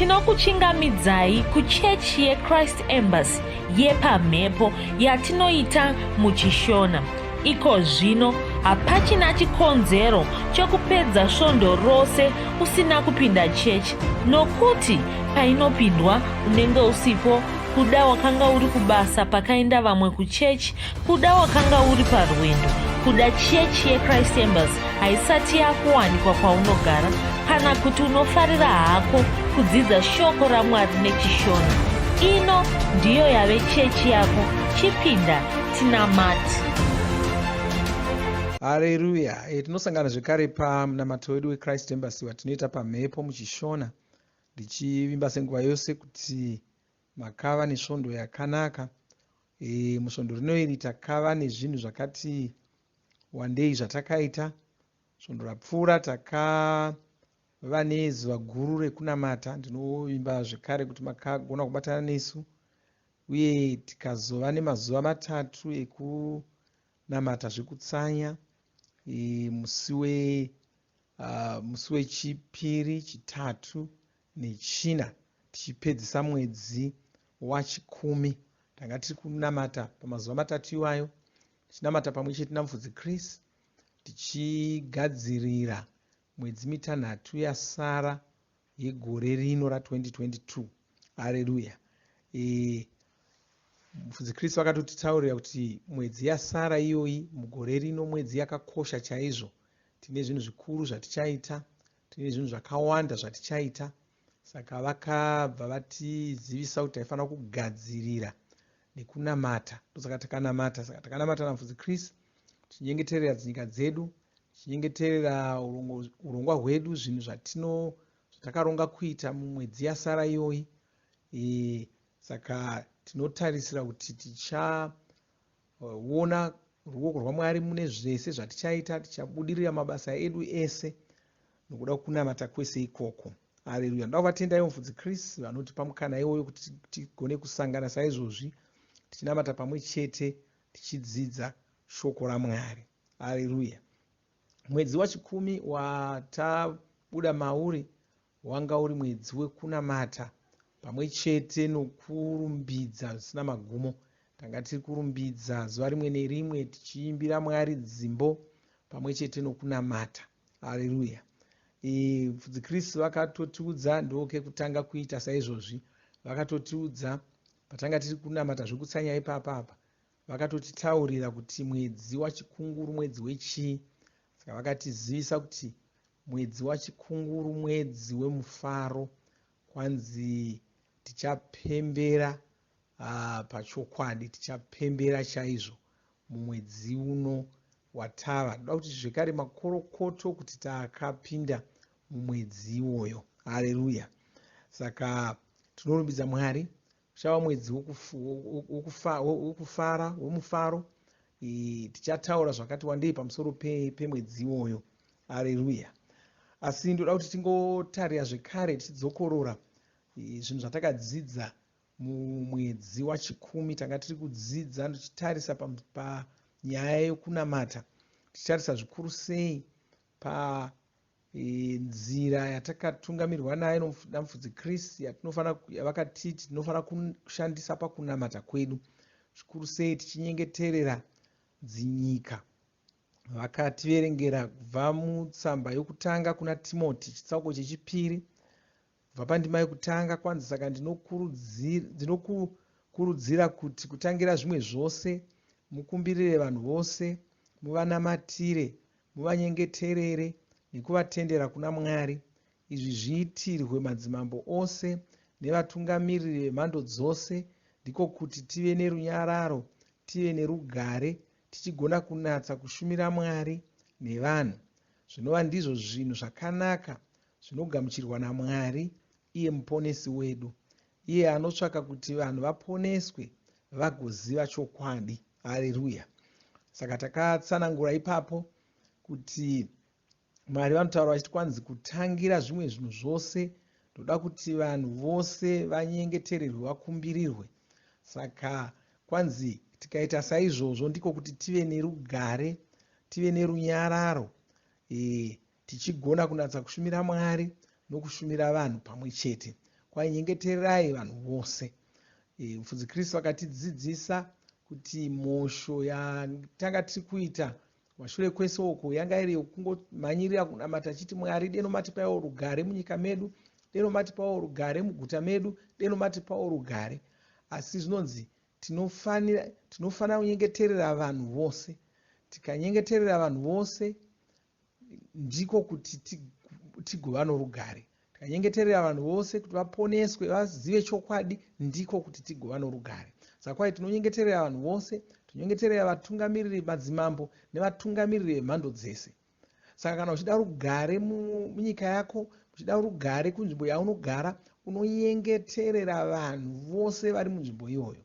tinokuchingamidzai kuchechi yeChrist Embassy yepamhepo yatinoita muchishona. Iko zvino hapachina chikonzero chokupedza svondo rose usina kupinda chechi, nokuti painopindwa unenge usipo, kuda wakanga uri kubasa pakaenda vamwe kuchechi, kuda wakanga uri parwendo, kuda chechi yeChrist Embassy haisati yakuwanikwa kwaunogara, kana kuti unofarira hako kudzidza shoko raMwari nechishona. Ino ndiyo yave chechi yako. Chipinda tinamati. Haleluya. Tinosangana zvekare pamunamato wedu weChrist Embassy watinoita pamhepo muchishona, ndichivimba senguva yose kuti makava nesvondo yakanaka. Musvondo rino iri takava nezvinhu zvakati wandei zvatakaita. Svondo rapfuura takava nezuva guru rekunamata. Ndinovimba zvekare kuti makagona kubatana nesu, uye tikazova nemazuva 3 ekunamata zvekutsanya. Musi wechipiri, chitatu nechina, tichipedzisa mwedzi wa10. Tanga tiri kunamata pamazuva 3 iwayo, tichinamata pamwe chete namufudzi Chris, tichigadzirira mwedzi 6 yasara yegore rino ra2022. Haleluya. Mufudzi Chris vakatotitaurira kuti mwedzi yasara iyoyi mugore rino mwedzi yakakosha chaizvo. Tine zvinhu zvikuru zvatichaita, tine zvinhu zvakawanda zvatichaita. Saka vakabva vatizivisa kuti taifanira kugadzirira nekunamata. Ndosaka takanamata. Saka takanamata namufudzi Chris, tichinyengeterera dzinyika dzedu, tichinyengeterera urongwa hwedu, zvinhu zvatakaronga kuita mumwedzi yasara iyoyi. Saka tinotarisira kuti tichaona ruoko rwaMwari mune zvese zvatichaita, tichabudirira mabasa edu ese nokuda kunamata kwese ikoko. Haleluya. Ndoda kuvatendai mufudzi Chris vanotipa mukana iwoyo kuti tigone kusangana saizvozvi, tichinamata pamwe chete, tichidzidza shoko raMwari. Haleluya. Mwedzi wa10 watabuda mauri wanga uri mwedzi wekunamata pamwe chete nokurumbidza zvisina magumo. Tanga tiri kurumbidza zuva rimwe nerimwe tichiimbira Mwari dzimbo pamwe chete nokunamata. Haleluya. Mufudzi Chris vakatotiudza, ndoke kutanga kuita saizvozvi, vakatotiudza patanga tiri kunamata zvekutsanya ipapa, vakatotitaurira kuti mwedzi wachikunguru mwedzi wechii. Saka vakatizivisa kuti mwedzi wachikunguru mwedzi wemufaro, kwanzi tichapembera pachokwadi, tichapembera chaizvo mumwedzi uno watava. Ndoda kuti zvekare makorokoto kuti takapinda mumwedzi iwoyo. Haleluya. Saka tinorumbidza Mwari. Uchava mwedzi wemufaro. Tichataura zvakati wandei pamusoro pemwedzi iwoyo. Haleluya. Asi ndoda kuti tingotarira zvekare tichidzokorora zvinhu zvatakadzidza mumwedzi wa10. Tanga tiri kudzidza tichitarisa panyaya yokunamata, tichitarisa zvikuru sei panzira yatakatungamirirwa nayo namufudzi Chris, yavakatiti tinofanira kushandisa pakunamata kwedu, zvikuru sei tichinyengeterera dzinyika. Vakativerengera kubva mutsamba yokutanga kuna Timoti chitsauko chechipiri, kubva pandima yekutanga kwanzi. Saka ndinokurudzira kuti kutangira zvimwe zvose mukumbirire vanhu vose, muvanamatire, muvanyengeterere nekuvatendera kuna Mwari. Izvi zviitirwe madzimambo ose nevatungamiriri vemhando dzose, ndiko kuti tive nerunyararo, tive nerugare, tichigona kunatsa kushumira Mwari nevanhu. Zvinova ndizvo zvinhu zvakanaka zvinogamuchirwa naMwari, iye muponesi wedu, iye anotsvaka kuti vanhu vaponeswe vagoziva chokwadi. Haleluya. Saka takatsanangura ipapo kuti Mwari vanotaura vachiti kwanzi kutangira zvimwe zvinhu zvose ndoda kuti vanhu vose vanyengetererwe, vakumbirirwe. Saka kwanzi tikaita saizvozvo ndiko kuti tive nerugare, tive nerunyararo, tichigona kunatsa kushumira Mwari nokushumira vanhu pamwe chete. kwainyengetererai vanhu vose. Mufudzi Kristu akatidzidzisa kuti mhosho yatanga tiri kuita mashure kwese uko yanga iri yokungomhanyirira kunamata achiti Mwari deno matipawo rugare munyika medu, deno matipawo rugare muguta medu, deno matipawo rugare. Asi zvinonzi tinofanira kunyengeterera vanhu vose. Tikanyengeterera vanhu vose ndiko kuti tigova norugare. Tikanyengeterera vanhu vose kuti vaponeswe vazive chokwadi ndiko kuti tigova norugare. Saka tinonyengeterera vanhu vose, tinonyengeterera vatungamiriri madzimambo nevatungamiriri vemhando dzese. Saka kana uchida rugare munyika yako, uchida rugare kunzvimbo yaunogara, unonyengeterera vanhu vose vari munzvimbo iyoyo.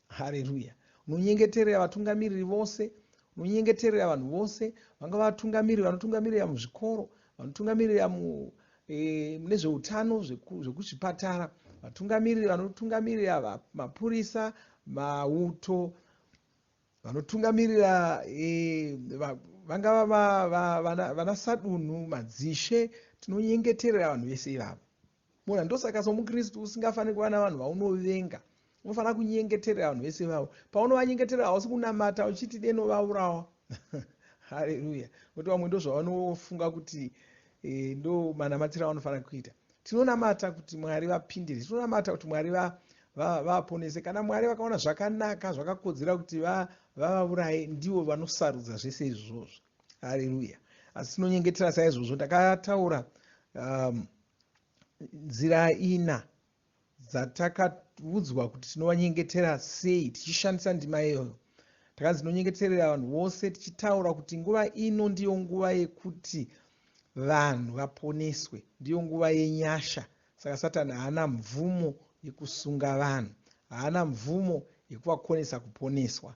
Haleluya. Unonyengeterera vatungamiriri vose, unonyengeterera vanhu vose, vanga vatungamiriri vanotungamirira muzvikoro, vanotungamirira mune zveutano zvekuzvipatara, vatungamiriri vanotungamirira mapurisa, mauto, vanotungamirira vangava vana sadunhu, madzishe. Tinonyengeterera vanhu vese ivavo. Muna ndosaka somukristu usingafaniri kuva navanhu vaunovenga. Unofanira kunyengeterera vanhu vese ivavo. Paunovanyengeterera hausi kunamata uchiti deno vaurawa. Haleluya. Nokuti vamwe ndozvavanofunga kuti ndo manamatiro avanofanira kuita. Tinonamata kuti Mwari vapindire, tinonamata kuti Mwari vaponese. Kana Mwari vakaona zvakanaka zvakakodzera kuti vavauraye, ndivo vanosarudza zvese izvozvo. Haleluya. Asi tinonyengetera saizvozvo. Ndakataura nzira ina dzatakaudzwa kuti tinowanyengetera sei tichishandisa ndima iyoyo. Takanzi tinonyengeterera vanhu vose tichitaura kuti nguva ino ndiyo nguva yekuti vanhu vaponeswe, ndiyo nguva yenyasha. Saka Satani haana mvumo yekusunga vanhu, haana mvumo yekuvakonesa kuponeswa.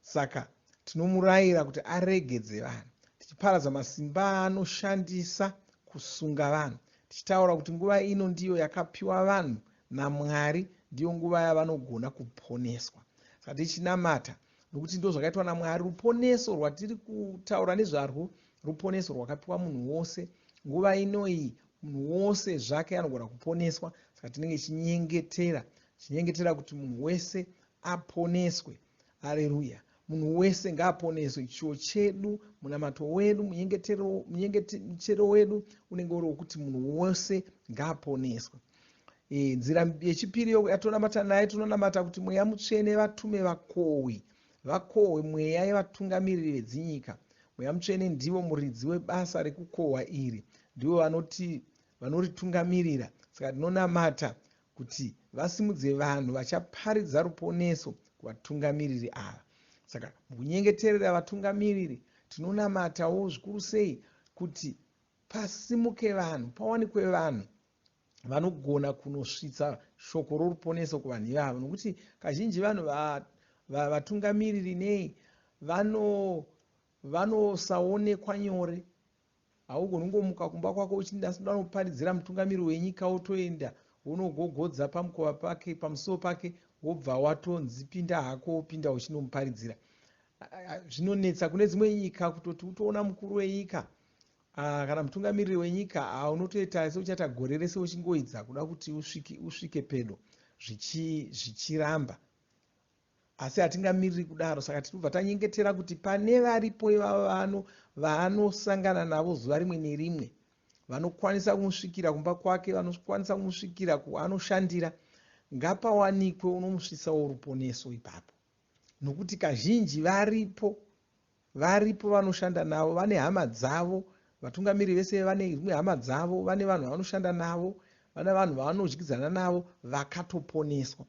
Saka tinomurayira kuti aregedze vanhu, tichiparadza masimba anoshandisa kusunga vanhu, tichitaura kuti nguva ino ndiyo yakapiwa vanhu naMwari, ndiyo nguva yavanogona kuponeswa. Saka tichinamata nokuti ndo zvakaitwa naMwari. Ruponeso rwatiri kutaura nezvarwo ruponeso rwakapiwa munhu wose. Nguva inoyi munhu wose zvake anogona kuponeswa. Saka tinenge tichinyengetera kuti munhu wese aponeswe. Haleluya. Munhu wese ngaaponeswe. Chiwo chedu, munamato wedu, munyengetero wedu unenge uri wokuti munhu wese ngaaponeswe. Nzira yechipiri yatonamata naye, tinonamata kuti Mweya Mutsvene vatume vakohwe mweya yevatungamiriri vedzinyika. Mweya Mutsvene ndivo muridzi webasa rekukohwa iri, ndivo vanoritungamirira. Saka tinonamata kuti vasimudze vanhu vachaparidza ruponeso kuvatungamiriri ava. Saka mukunyengeterera vatungamiriri tinonamatawo zvikuru sei kuti pasimuke vanhu, pawanikwe vanhu vanogona kunosvitsa shoko roruponeso kuvanhu ivavo. Nokuti kazhinji vanhu vatungamiriri nei vanosaonekwa nyore. Haugoni kungomuka kumba kwako uchiti ndinoparidzira mutungamiriri wenyika wotoenda wonogogodza pamukova pake, pamusuwo pake, wobva watonzi pinda hako wopinda uchinomuparidzira. Zvinonetsa kune dzimwe nyika kutoti utoona mukuru wenyika kana mutungamiriri wenyika unotoita seuchata gore rese uchingoidza kuda kuti usvike pedo zvichiramba. Asi hatingamiriri kudaro. Saka tinobva tanyengetera kuti pane varipo ivavo vanosangana navo zuva rimwe nerimwe, vanokwanisa kumusvikira kumba kwake, vanokwanisa kumusvikira kuanoshandira, ngapawanikwe unomusvisawo ruponeso ipapo. Nokuti kazhinji varipo vanoshanda navo, vane hama dzavo. Vatungamiriri vese vane rimwe hama dzavo, vane vanhu vanoshanda navo, vane vanhu vavanodyidzana navo vakatoponeswa.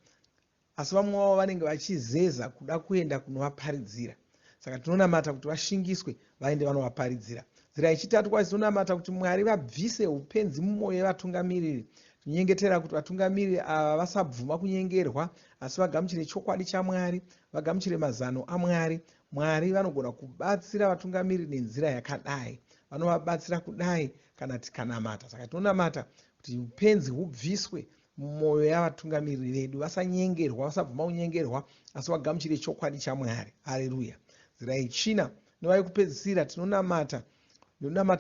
Asi vamwe vavo vanenge vachizeza kuda kuenda kunovaparidzira. Saka tinonamata kuti vashingiswe vaende vanovaparidzira. Nzira yechitatu kwazi tinonamata kuti Mwari vabvise upenzi mumwoyo yevatungamiriri. Tinonyengetera kuti vatungamiriri ava vasabvuma kunyengerwa, asi vagamuchire chokwadi chaMwari, vagamuchire mazano aMwari. Mwari vanogona kubatsira vatungamiriri nenzira yakadai, vanovabatsira kudai kana tikanamata. Saka tinonamata kuti upenzi hubviswe mumwoyo yavatungamiriri vedu, vasanyengerwa, vasabvuma kunyengerwa, asi vagamuchire chokwadi chaMwari. Haleluya. Nzira yechina nova yekupedzisira, tinonamata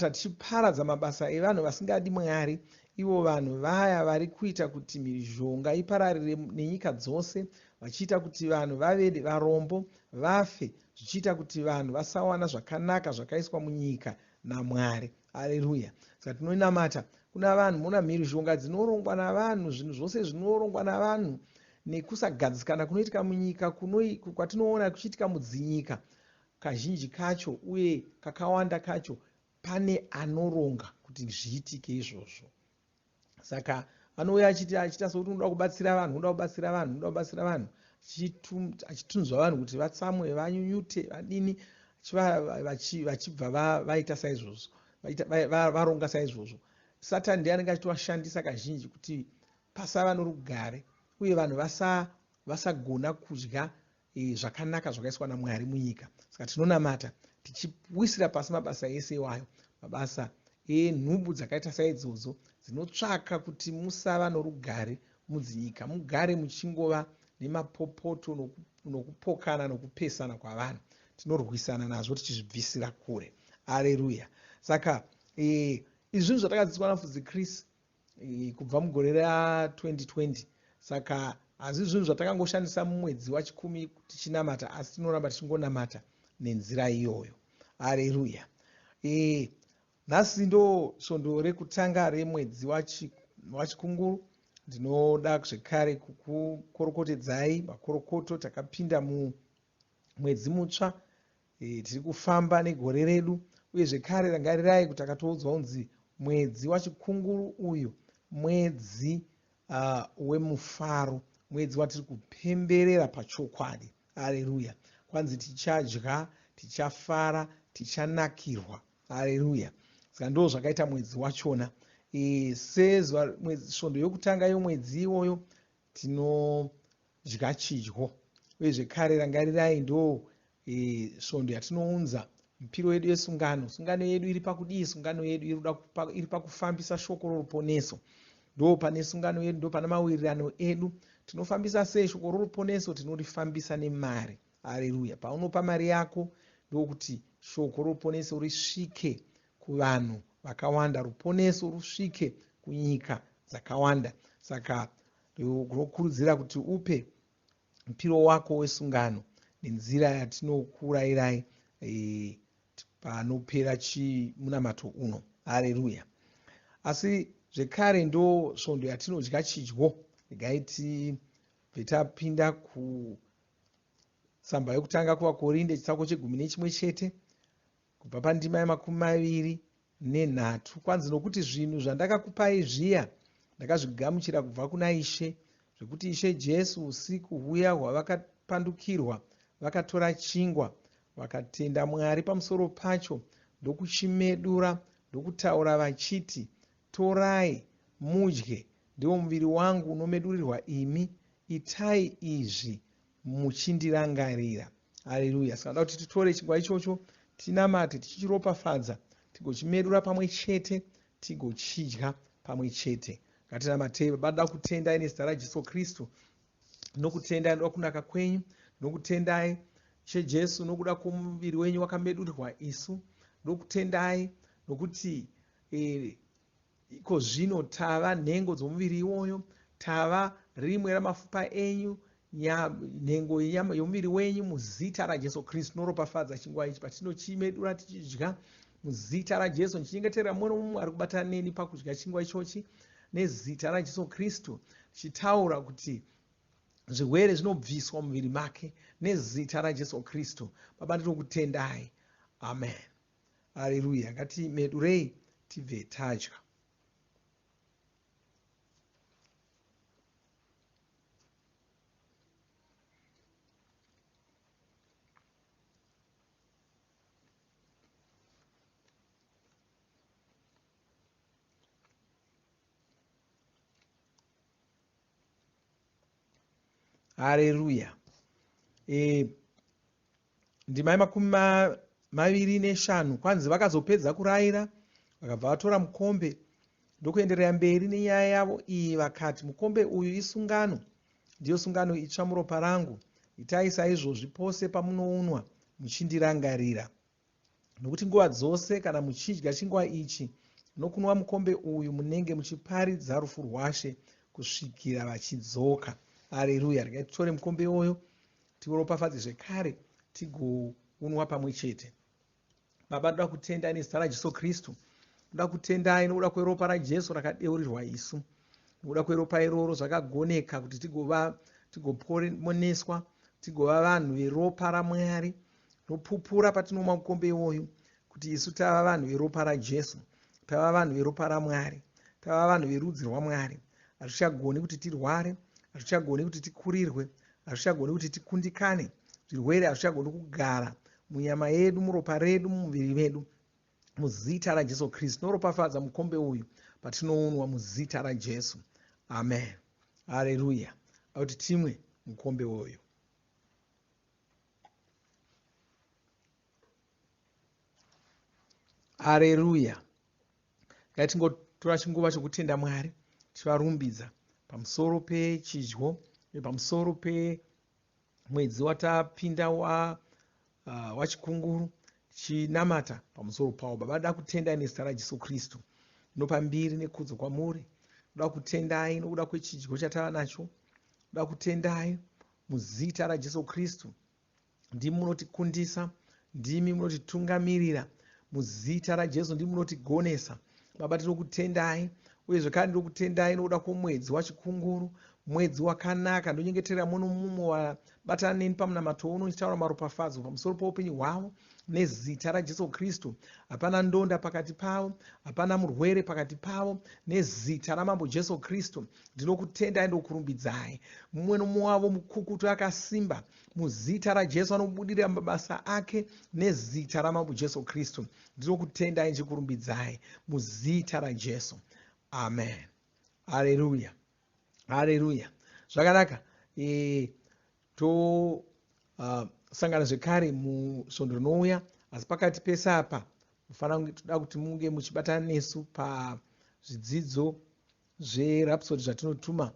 tichiparadza mabasa evanhu vasingadi Mwari, ivo vanhu vaya vari kuita kuti mhizhonga ipararire nenyika dzose, vachiita kuti vanhu vave varombo, vafe, zvichiita kuti vanhu vasawana zvakanaka zvakaiswa munyika naMwari. Haleluya. Saka tinonamata kuna vanhu, muna mhizhonga dzinorongwa navanhu, zvinhu zvose zvinorongwa navanhu nekusagadzikana kunoitika munyika, kwatinoona kuchiitika mudzinyika kazhinji kacho, uye kakawanda kacho pane anoronga kuti zviitike izvozvo. Saka anouya achiita sokuti unoda kubatsira vanhu, unoda kubatsira vanhu, unoda kubatsira vanhu, achitunzva vanhu kuti vatsamwe, vanyunyute, vadini, vachibva vaita saizvozvo, varonga saizvozvo. Satani ndiye anenge achitovashandisa kazhinji kuti pasava norugare, uye vanhu vasagona kudya zvakanaka zvakaiswa naMwari munyika. Saka tinonamata tichiwisira pasi mabasa ese iwayo, mabasa enhubu dzakaita saidzodzo dzinotsvaka kuti musava norugare mudzinyika, mugare muchingova nemapopoto nokupokana nokupesana kwavanhu. Tinorwisana nazvo tichizvibvisira kure. Haleluya. Saka izvi zvinhu zvatakadzidziswa naFudzi Chris kubva mugore ra2020. Saka hazvi zvinhu zvatakangoshandisa mumwedzi wa10 tichinamata, asi tinoramba tichingonamata nenzira iyoyo. Haleluya. Nhasi ndo svondo rekutanga remwedzi wachikunguru. Ndinoda zvekare kukukorokotedzai makorokoto. Takapinda mumwedzi mutsva, tiri kufamba negore redu, uye zvekare rangarirai kuti takatoudzwa kunzi mwedzi wachikunguru uyu mwedzi wemufaro, mwedzi watiri kupemberera pachokwadi. Haleluya. Kwanzi tichadya, tichafara, tichanakirwa. Haleluya. Saka ndo zvakaita mwedzi wachona. Svondo yokutanga yomwedzi iwoyo tinodya chidyo, uye zvekare rangarirai ndo svondo yatinounza mipiro yedu yesungano. Sungano yedu iri pakudii? Sungano yedu iri pakufambisa shoko roruponeso. Ndo pane sungano yedu, ndo pane mawirirano edu. Tinofambisa sei shoko roruponeso? Tinorifambisa nemari. Haleluya. Paunopa mari yako ndokuti shoko roruponeso risvike kuvanhu vakawanda, ruponeso rusvike kunyika dzakawanda. Saka ndinokurudzira kuti upe mupiro wako wesungano nenzira yatinokurayirai panopera munamato uno. Haleluya. Asi zvekare ndo svondo yatinodya chidyo. Regai tibve tapinda kutsamba yokutanga kuvakorinde chitsauko 11 kubva pandima ya23. Kwanzi nokuti zvinhu zvandakakupai zviya ndakazvigamuchira kubva kuna Ishe, zvekuti Ishe Jesu usiku huya hwavakapandukirwa vakatora chingwa, vakatenda Mwari pamusoro pacho, ndokuchimedura, ndokutaura vachiti, torai mudye, ndiwo muviri wangu unomedurirwa imi, itai izvi muchindirangarira. Haleluya. Saka ndoda kuti titore chingwa ichocho, tinamate, tichichiropafadza, tigochimedura pamwe chete, tigochidya pamwe chete. Ngatinamatei. Baba, ndoda kutendai nezita raJesu Kristu, nokutendai nokuda kunaka kwenyu, nokutendai Ishe Jesu nokuda kwomuviri wenyu wakamedurirwa isu, nokutendai nokuti iko zvino tava nhengo dzomuviri iwoyo, tava rimwe ramafupa enyu, nhengo yomuviri wenyu muzita raJesu Kristu. Noropafadza chingwa ichi patinochimedura tichidya muzita raJesu, nichinyengeterera mumwe nomumwe ari kubatana neni pakudya chingwa ichochi nezita raJesu Kristu, tichitaura kuti zvirwere zvinobviswa muviri make nezita raJesu Kristu. Baba, ndinokutendai. Amen. Haleluya. Ngatimedurei tibve tadya. Haleluya. Ndima ya25. Kwanzi vakazopedza kurayira, vakabva vatora mukombe ndokuenderera mberi nenyaya yavo iyi, vakati, mukombe uyu isungano, ndiyo sungano itsva muropa rangu. Itai saizvozvi pose pamunounwa muchindirangarira. Nokuti nguva dzose kana muchidya chingwa ichi nokunwa mukombe uyu munenge muchiparidza rufu rwaShe kusvikira vachidzoka. Haleluya. Regai titore mukombe uyu tiuropafadze zvekare tigounwa pamwe chete. Baba, ndoda kutenda nezita raJesu Kristu. Ndoda kutendai nokuda kweropa raJesu rakadeurirwa isu. Nokuda kweropa iroro zvakagoneka kuti tigoponeswa, tigova vanhu veropa raMwari. Nopupura patinomwa mukombe uyu kuti isu tava vanhu veropa raJesu, tava vanhu veropa raMwari, tava vanhu verudzi rwaMwari. Hazvichagoni kuti tirware, hazvichagoni kuti tikurirwe, hazvichagoni kuti tikundikane. Zvirwere hazvichagoni kugara munyama yedu, muropa redu, mumuviri medu. Muzita raJesu Kristu noropafadza mukombe uyu patinounwa muzita raJesu. Amen. Haleluya. Kuti timwe mukombe uyu. Haleluya. Ngatingotora chinguva chokutenda Mwari tivarumbidza pamusoro pechidyo nepamusoro pemwedzi watapinda wachikunguru, chinamata pamusoro pawo. Baba, ndoda kutendai nezita raJesu Kristu. Ndopa mbiri nekudzo kwamuri. Ndoda kutendai nokuda kwechidyo chatava nacho. Ndoda kutendai muzita raJesu Kristu. Ndimi munotikundisa, ndimi munotitungamirira. Muzita raJesu ndimi munotigonesa. Baba, tinokutendai uye zvekare ndinokutendai nokuda kwomwedzi wachikunguru, mwedzi wakanaka. Ndonyengeterera muno mumwe wabatana neni pamunamato uno ndichitaura maropafadzo pamusoro poupenyu hwavo nezita raJesu Kristu. Hapana ndonda pakati pavo, hapana murwere pakati pavo, nezita ramambo Jesu Kristu. Ndinokutendai ndokurumbidzai. Mumwe nomumwe wavo mukukutu akasimba, muzita raJesu anobudirira mabasa ake nezita ramambo Jesu Kristu. Ndinokutendai ndichikurumbidzai muzita raJesu. Amen. Haleluya. Haleluya. Zvakanaka. Sangana zvekare musvondo rinouya, asi pakati pese apa toda kuti munge muchibatana nesu pazvidzidzo zverapsodi zvatinotuma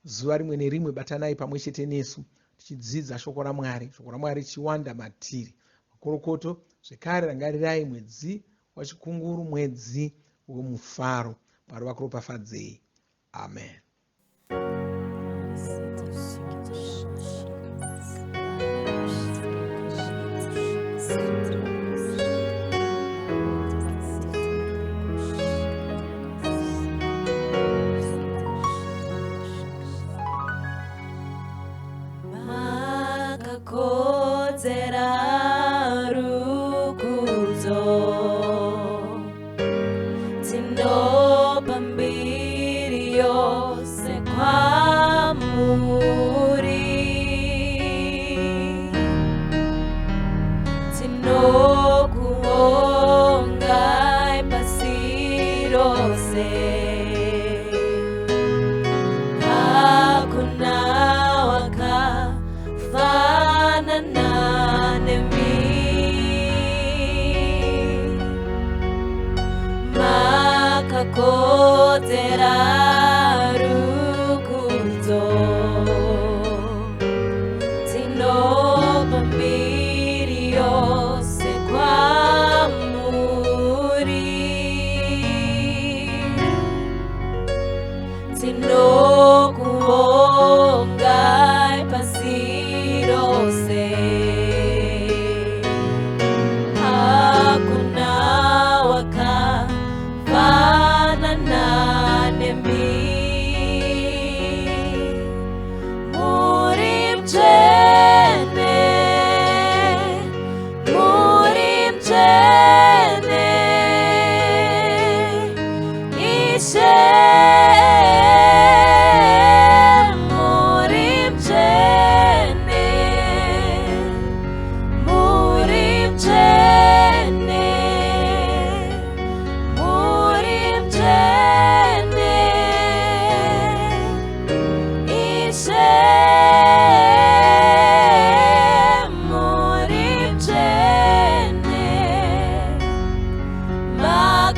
zuva rimwe nerimwe. Batanai pamwe chete nesu tichidzidza shoko raMwari, shoko raMwari chiwanda matiri makorokoto. Zvekare rangarirai mwedzi wachikunguru, mwedzi womufaro. Mwari vakuropafadzei. Amen.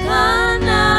Makanaka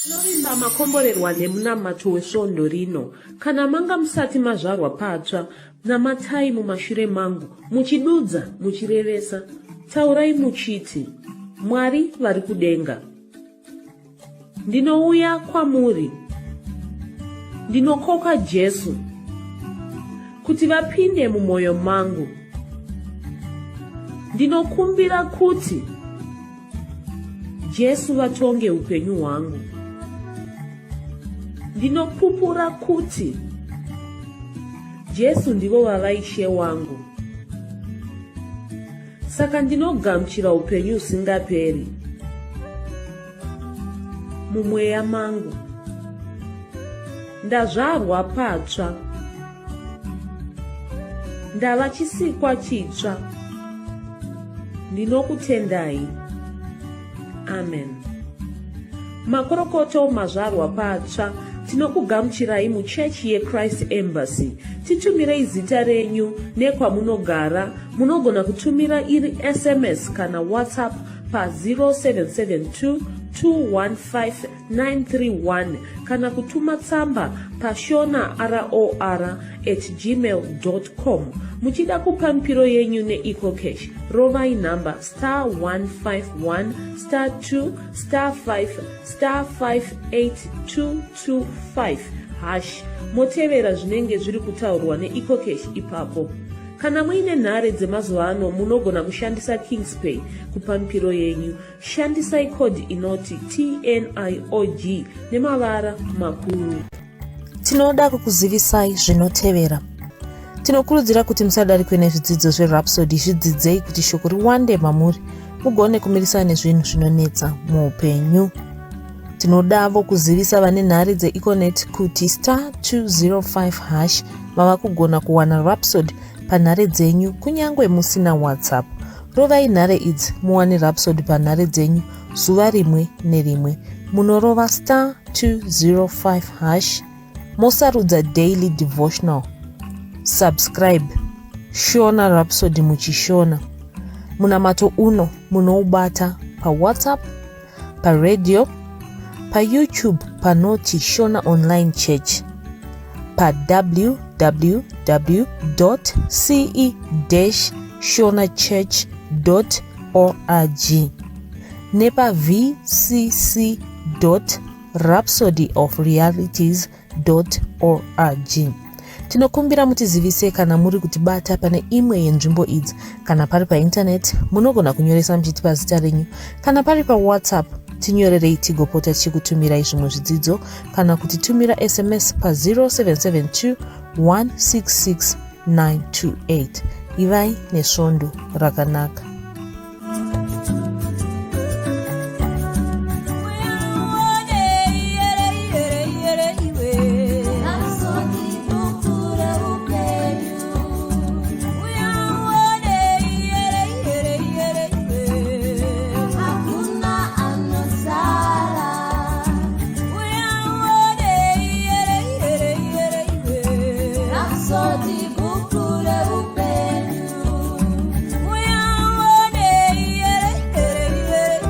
Tinovimba makomborerwa nemunamato wesvondo rino. Kana manga musati mazvarwa patsva, namatai mumashure mangu, muchidudza, muchirevesa. Taurai muchiti, Mwari vari kudenga, ndinouya kwamuri, ndinokoka Jesu, kuti vapinde mumwoyo mangu. Ndinokumbira kuti Jesu vatonge upenyu hwangu. Ndinopupura kuti Jesu ndivo vavaishe wangu. Saka ndinogamuchira upenyu usingaperi mumweya mangu. Ndazvarwa patsva, ndava chisikwa chitsva. Ndinokutendai. Amen. Makorokoto mazvarwa patsva, tinokugamuchirai muchechi yeChrist Embassy. Titumirei zita renyu nekwamunogara. Munogona kutumira iri SMS kana WhatsApp pa 0772 215 kana kutuma tsamba pa shonaror@gmail.com. Muchida kupa mpiro yenyu neEcocash, rovai namba *151*2*5*58225# motevera zvinenge zviri kutaurwa neEcocash ipapo. Kana muine nhare dzemazuva ano, munogona kushandisa KingsPay kupa mpiro yenyu. Shandisai kodhi inoti TNIOG nemavara makuru. Tinoda kukuzivisai zvinotevera. Tinokurudzira kuti musadarikwe nezvidzidzo zveRhapsody. Zvidzidzei kuti shoko riwande mamuri, mugone kumirisana nezvinhu zvinonetsa muupenyu. Tinodavo kuzivisa vane nhare dzeEconet kuti *205# vava kugona kuwana Rhapsody panhare dzenyu kunyangwe musina WhatsApp. Rovai nhare idzi muwane Rhapsody panhare dzenyu zuva rimwe nerimwe. Munorova *205#, mosarudza daily devotional. Subscribe, shona Rhapsody muchishona. Munamato uno munoubata pa WhatsApp, pa radio, pa YouTube panoti Shona Online Church, pa www.ce-shonachurch.org, nepa vcc.rhapsodyofrealities.org. Tinokumbira mutizivise kana muri kutibata pane imwe yenzvimbo idzi. Kana pari painternet, munogona kunyoresa muchitipa zita renyu. Kana pari pa WhatsApp, tinyorerei tigopota tichikutumirai zvimwe zvidzidzo, kana kutitumira SMS pa 0772 166 928. Ivai nesvondo rakanaka. So